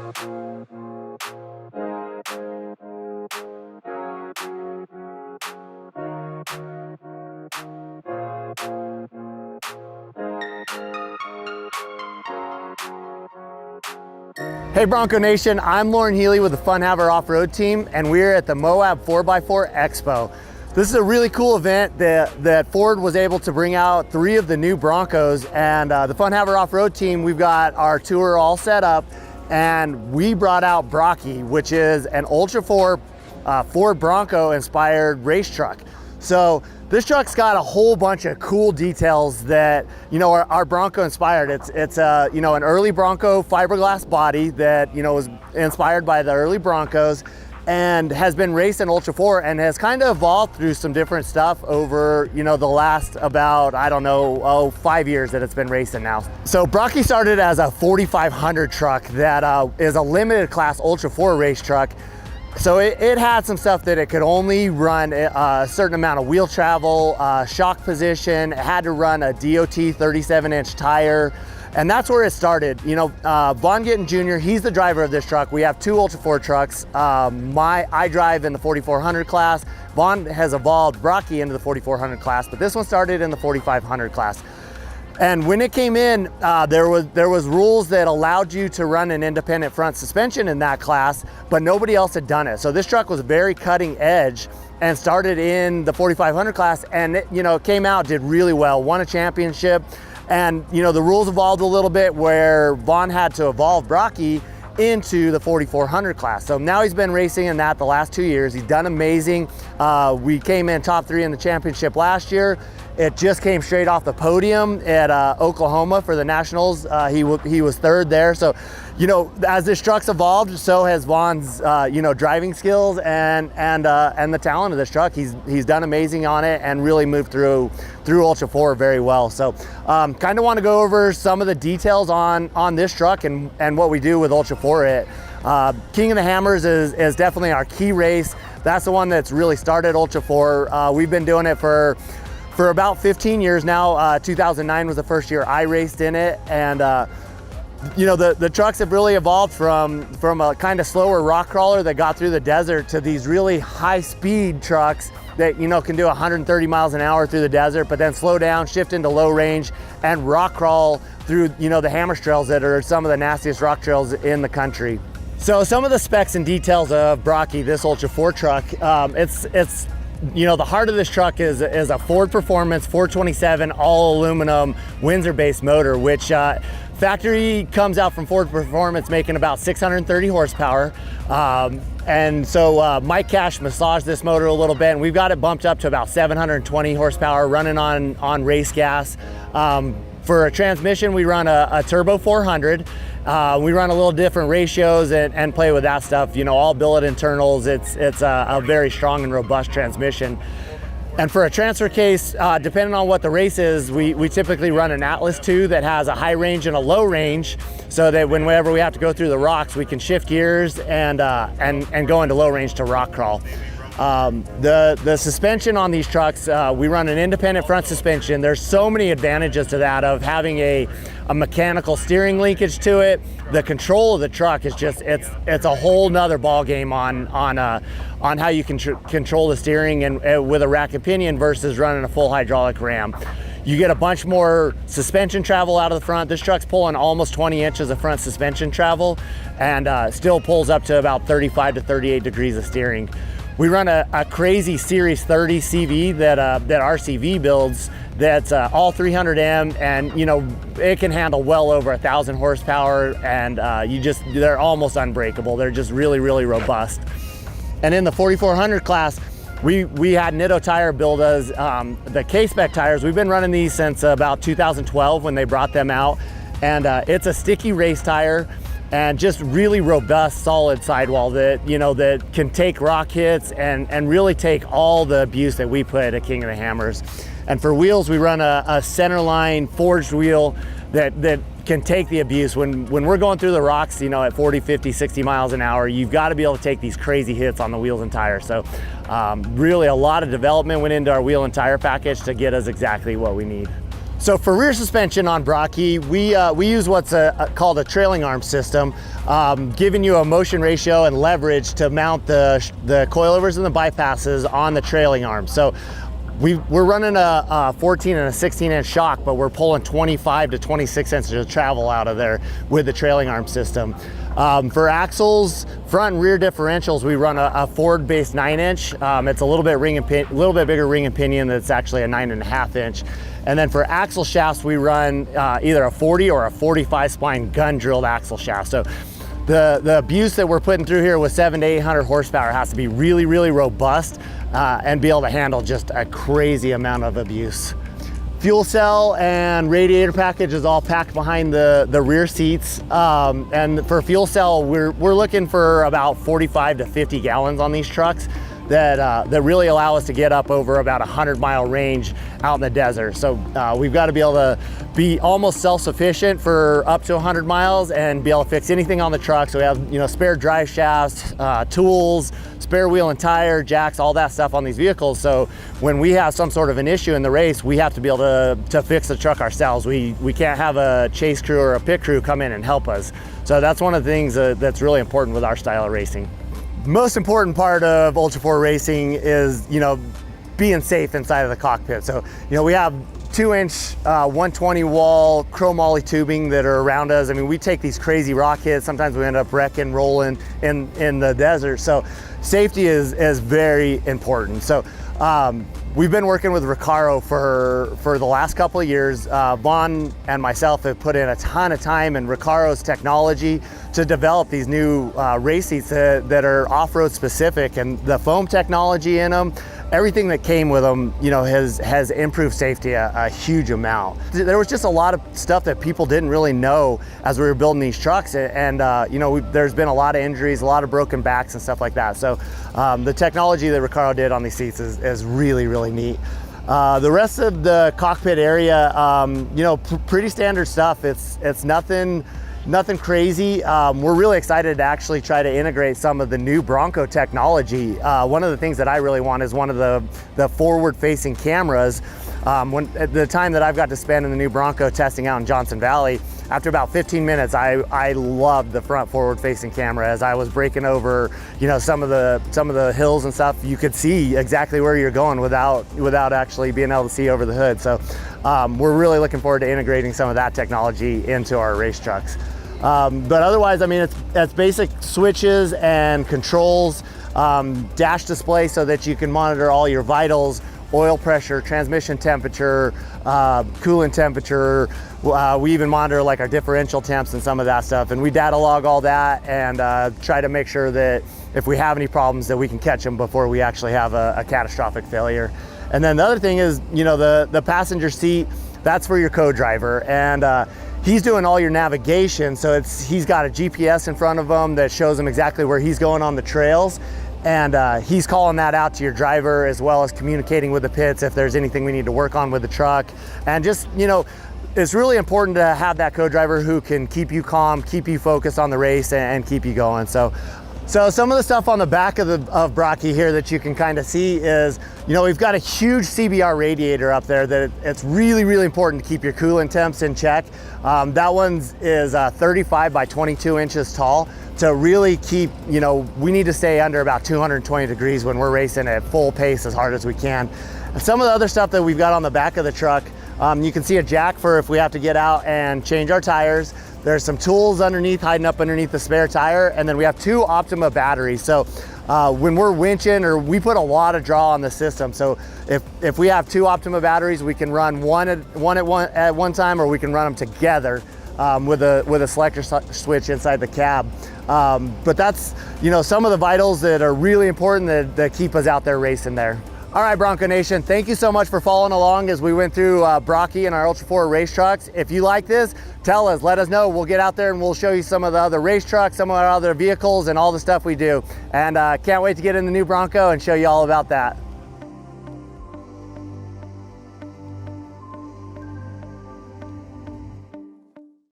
Hey Bronco Nation, I'm Loren Healy with the Fun Haver Off-Road team, and we're at the Moab 4x4 Expo. This is a really cool event that Ford was able to bring out 3 of the new Broncos, and the Fun Haver Off-Road team, we've got our tour all set up, and we brought out Brocky, which is an Ultra 4 Ford Bronco inspired race truck. So this truck's got a whole bunch of cool details that, you know, are Bronco inspired. It's you know, an early Bronco fiberglass body that, you know, was inspired by the early Broncos and has been raced in Ultra 4 and has kind of evolved through some different stuff over, you know, the last about, I don't know, 5 years that it's been racing now. So Brocky started as a 4500 truck that is a limited class Ultra 4 race truck. So it had some stuff that it could only run a certain amount of wheel travel, shock position. It had to run a DOT 37-inch tire, and that's where it started. You know, Vaughn Gittin Jr., he's the driver of this truck. We have 2 Ultra 4 trucks. I drive in the 4400 class. Vaughn has evolved Brocky into the 4400 class, but this one started in the 4500 class. And when it came in, there was rules that allowed you to run an independent front suspension in that class, but nobody else had done it. So this truck was very cutting edge and started in the 4500 class, and it, you know, it came out, did really well, won a championship. And you know, the rules evolved a little bit where Vaughn had to evolve Brocky into the 4400 class. So now he's been racing in that the last 2 years. He's done amazing. We came in top 3 in the championship last year. It just came straight off the podium at Oklahoma for the Nationals. He was 3rd there. So, you know, as this truck's evolved, so has Vaughn's, you know, driving skills and the talent of this truck. He's done amazing on it and really moved through Ultra 4 very well. So, kind of want to go over some of the details on this truck and what we do with Ultra 4. King of the Hammers is definitely our key race. That's the one that's really started Ultra 4. We've been doing it for about 15 years now. 2009 was the first year I raced in it, and you know, the trucks have really evolved from a kind of slower rock crawler that got through the desert to these really high speed trucks that, you know, can do 130 miles an hour through the desert, but then slow down, shift into low range, and rock crawl through, you know, the hammer trails that are some of the nastiest rock trails in the country. So some of the specs and details of Brocky, this Ultra 4 truck, it's you know, the heart of this truck is a Ford Performance 427 all aluminum Windsor-based motor, which factory comes out from Ford Performance making about 630 horsepower. And so Mike Cash massaged this motor a little bit, and we've got it bumped up to about 720 horsepower running on race gas. For a transmission, we run a Turbo 400. We run a little different ratios and play with that stuff. You know, all billet internals. It's a very strong and robust transmission. And for a transfer case, depending on what the race is, we typically run an Atlas 2 that has a high range and a low range, so that whenever we have to go through the rocks, we can shift gears and go into low range to rock crawl. The suspension on these trucks, we run an independent front suspension. There's so many advantages to that, of having a mechanical steering linkage to it. The control of the truck is just, it's a whole nother ball game on how you can control the steering and with a rack and pinion versus running a full hydraulic ram. You get a bunch more suspension travel out of the front. This truck's pulling almost 20 inches of front suspension travel, and still pulls up to about 35 to 38 degrees of steering. We run a crazy Series 30 CV that RCV builds, that's all 300M, and you know, it can handle well over 1,000 horsepower, and they're almost unbreakable. They're just really, really robust. And in the 4400 class, we had Nitto Tire build us the K-Spec tires. We've been running these since about 2012 when they brought them out, and it's a sticky race tire and just really robust, solid sidewall that, you know, that can take rock hits and really take all the abuse that we put at King of the Hammers. And for wheels, we run a centerline forged wheel that can take the abuse. When we're going through the rocks, you know, at 40, 50, 60 miles an hour, you've got to be able to take these crazy hits on the wheels and tires. So really a lot of development went into our wheel and tire package to get us exactly what we need. So for rear suspension on Brocky, we use what's called a trailing arm system, giving you a motion ratio and leverage to mount the coilovers and the bypasses on the trailing arm. So we're running a 14 and a 16-inch shock, but we're pulling 25 to 26 inches of travel out of there with the trailing arm system. For axles, front and rear differentials, we run a Ford-based 9-inch. It's a little bit bigger ring and pinion. That's actually a 9.5-inch. And then for axle shafts, we run either a 40 or a 45 spline gun drilled axle shaft. So the abuse that we're putting through here with 700 to 800 horsepower has to be really, really robust and be able to handle just a crazy amount of abuse. Fuel cell and radiator package is all packed behind the rear seats. And for fuel cell, we're looking for about 45 to 50 gallons on these trucks that really allow us to get up over about 100-mile range out in the desert. So we've got to be able to be almost self-sufficient for up to 100 miles and be able to fix anything on the truck. So we have spare drive shafts, tools, spare wheel and tire, jacks, all that stuff on these vehicles. So when we have some sort of an issue in the race, we have to be able to fix the truck ourselves. We can't have a chase crew or a pit crew come in and help us. So that's one of the things that's really important with our style of racing. Most important part of Ultra 4 racing is, being safe inside of the cockpit. So, we have 2-inch 120 wall chromoly tubing that are around us. I mean, we take these crazy rock hits. Sometimes we end up wrecking, rolling in the desert. So safety is very important. So we've been working with Recaro for the last couple of years. Vaughn and myself have put in a ton of time in Recaro's technology to develop these new race seats that are off-road specific, and the foam technology in them, everything that came with them, has improved safety a huge amount. There was just a lot of stuff that people didn't really know as we were building these trucks, and there's been a lot of injuries, a lot of broken backs and stuff like that. So the technology that Recaro did on these seats is really, really neat. The rest of the cockpit area, pretty standard stuff. It's nothing crazy. We're really excited to actually try to integrate some of the new Bronco technology. One of the things that I really want is one of the forward-facing cameras. At the time that I've got to spend in the new Bronco testing out in Johnson Valley, after about 15 minutes, I loved the front forward-facing camera. As I was breaking over, some of the hills and stuff, you could see exactly where you're going without actually being able to see over the hood. So we're really looking forward to integrating some of that technology into our race trucks. But otherwise, I mean, it's basic switches and controls, dash display so that you can monitor all your vitals, oil pressure, transmission temperature, coolant temperature. We even monitor like our differential temps and some of that stuff, and we data log all that and try to make sure that if we have any problems that we can catch them before we actually have a catastrophic failure. And then the other thing is, the passenger seat, that's for your co-driver, and he's doing all your navigation. So he's got a GPS in front of him that shows him exactly where he's going on the trails. And he's calling that out to your driver, as well as communicating with the pits if there's anything we need to work on with the truck. And just, it's really important to have that co-driver who can keep you calm, keep you focused on the race, and keep you going. So some of the stuff on the back of Brocky here that you can kind of see is, we've got a huge CBR radiator up there that it's really, really important to keep your coolant temps in check. That one is 35 by 22 inches tall. To really keep, we need to stay under about 220 degrees when we're racing at full pace as hard as we can. And some of the other stuff that we've got on the back of the truck, you can see a jack for if we have to get out and change our tires. There's some tools underneath, hiding up underneath the spare tire, and then we have 2 Optima batteries. So when we're winching, or we put a lot of draw on the system. So if we have 2 Optima batteries, we can run one at one time, or we can run them together with a selector switch inside the cab. But that's, some of the vitals that are really important that keep us out there racing there. All right, Bronco Nation, thank you so much for following along as we went through Brocky and our Ultra 4 race trucks. If you like this, tell us, let us know. We'll get out there and we'll show you some of the other race trucks, some of our other vehicles, and all the stuff we do. And can't wait to get in the new Bronco and show you all about that.